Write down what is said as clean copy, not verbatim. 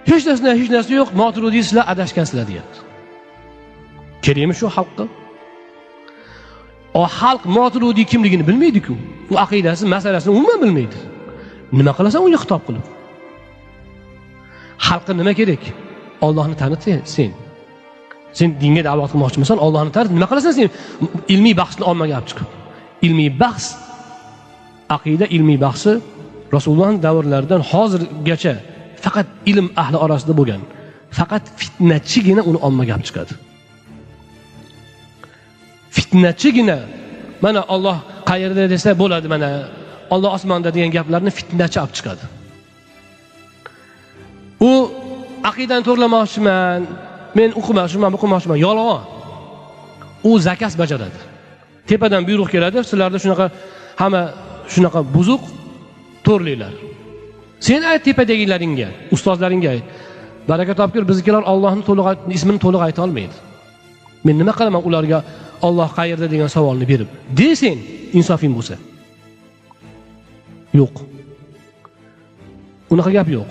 hech narsa yo'q, Moturidi sizlar adashgansizlar deyapti. Kerakmi shu xalqqa? O xalq Moturidi kimligini bilmaydi-ku. U aqidasi, masalasini umuman bilmaydi. Nima qilasan unga xitob qilib? Xalqqa nima kerak? Allohni tanit sen. Sen dinga da'vat qilmoqchimisan, Allohni tanit. Nima qilasan sen? Ilmiy bahsni ommaga olib chiqib. Ilmiy bahs, aqida ilmiy bahsi Rasulullohning davrlaridan hozirgacha faqat ilm ahli orasida bo'lgan. Faqat fitnachigina uni ommaga olib chiqadi. Fitnachigina mana Alloh qayerda desa bo'ladi, mana Alloh osmonda degan gaplarni fitnachi olib chiqadi. U aqidani to'g'rilamoqchiman, men o'qimoqchiman, yolg'on. U zakaz bajaradi. Tepadan buyruq keladi, sizlarda shunaqa hamma shunaqa buzuq to'rliklar. Sen ayt tepadagilaringga, ustozlaringga ayt. Baraka topgir, biznikilar Allohning ismini to'liq ayta olmaydi. Men nima qilaman ularga Alloh qayerda degan savolni berib? Desin, insofing bo'lsa. Yo'q. Unaqa gap yo'q.